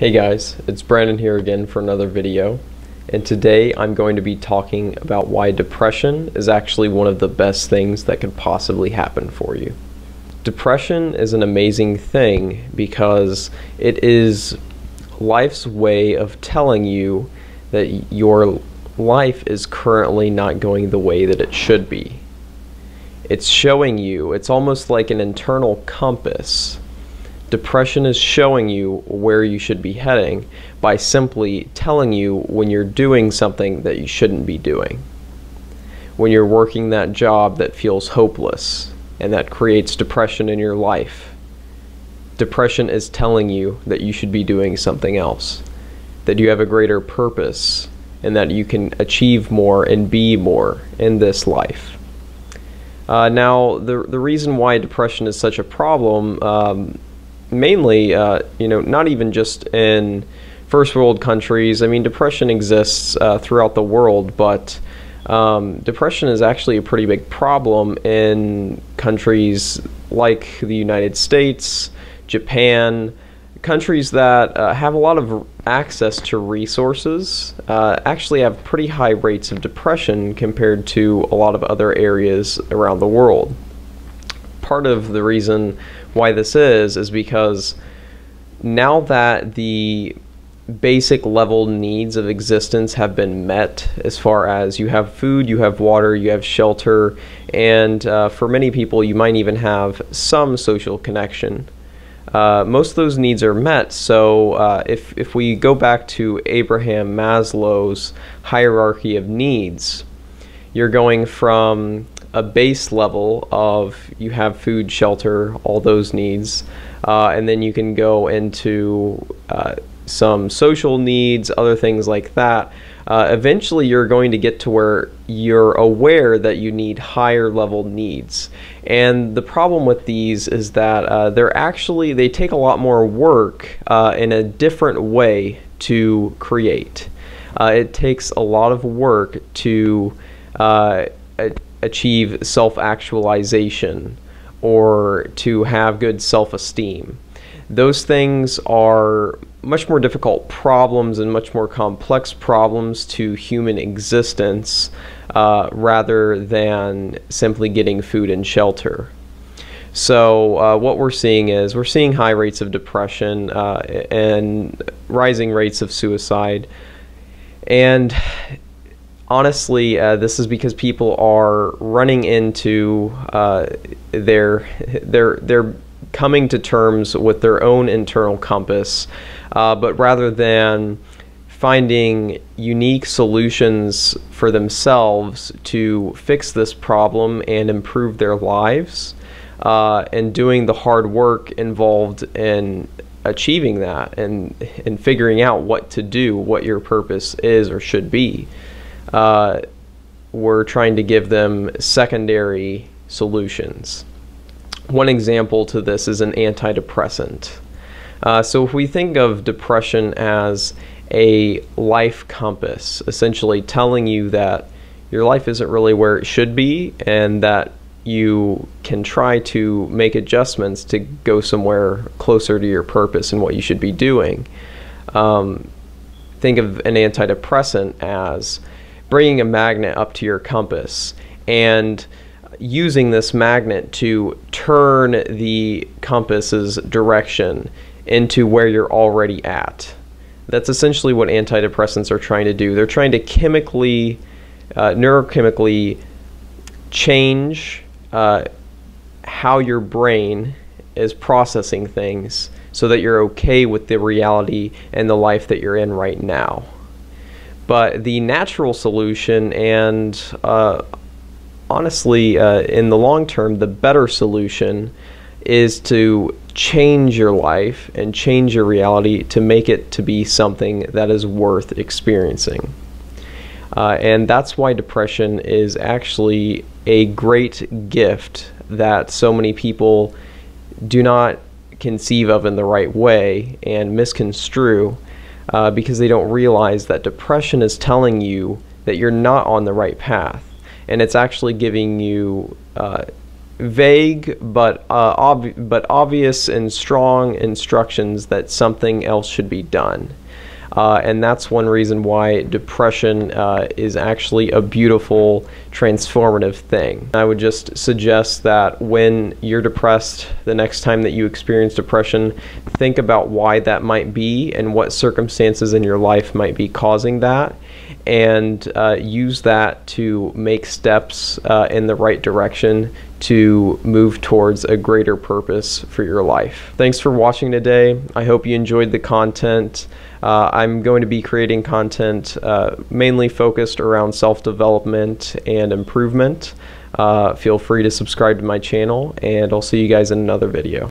Hey guys, it's Brandon here again for another video, and today I'm going to be talking about why depression is actually one of the best things that could possibly happen for you. Depression is an amazing thing because it is life's way of telling you that your life is currently not going the way that it should be. It's showing you, it's almost like an internal compass. Depression is showing you where you should be heading by simply telling you when you're doing something that you shouldn't be doing. When you're working that job that feels hopeless and that creates depression in your life. Depression is telling you that you should be doing something else, that you have a greater purpose, and that you can achieve more and be more in this life. Now, the reason why depression is such a problem, mainly, not even just in first world countries. I mean, depression exists throughout the world, but depression is actually a pretty big problem in countries like the United States, Japan, countries that have a lot of access to resources, actually have pretty high rates of depression compared to a lot of other areas around the world. Part of the reason why this is because now that the basic level needs of existence have been met, as far as you have food, you have water, you have shelter, and for many people you might even have some social connection. Most of those needs are met, so if we go back to Abraham Maslow's hierarchy of needs, you're going from a base level of you have food, shelter, all those needs, and then you can go into some social needs, other things like that. Eventually you're going to get to where you're aware that you need higher level needs, and the problem with these is that they take a lot more work in a different way to create. It takes a lot of work to achieve self-actualization or to have good self-esteem. Those things are much more difficult problems and much more complex problems to human existence rather than simply getting food and shelter. So what we're seeing high rates of depression and rising rates of suicide, and honestly, this is because people are running into they're coming to terms with their own internal compass, but rather than finding unique solutions for themselves to fix this problem and improve their lives, and doing the hard work involved in achieving that and figuring out what to do, what your purpose is or should be. We're trying to give them secondary solutions. One example to this is an antidepressant. So if we think of depression as a life compass, essentially telling you that your life isn't really where it should be and that you can try to make adjustments to go somewhere closer to your purpose and what you should be doing. Think of an antidepressant as bringing a magnet up to your compass and using this magnet to turn the compass's direction into where you're already at. That's essentially what antidepressants are trying to do. They're trying to neurochemically change how your brain is processing things so that you're okay with the reality and the life that you're in right now. But the natural solution, and honestly, in the long term, the better solution is to change your life and change your reality to make it to be something that is worth experiencing. And that's why depression is actually a great gift that so many people do not conceive of in the right way and misconstrue. Because they don't realize that depression is telling you that you're not on the right path, and it's actually giving you vague but obvious and strong instructions that something else should be done. And that's one reason why depression is actually a beautiful, transformative thing. I would just suggest that when you're depressed, the next time that you experience depression, think about why that might be and what circumstances in your life might be causing that, and use that to make steps in the right direction to move towards a greater purpose for your life. Thanks for watching today. I hope you enjoyed the content. I'm going to be creating content mainly focused around self-development and improvement. Feel free to subscribe to my channel, and I'll see you guys in another video.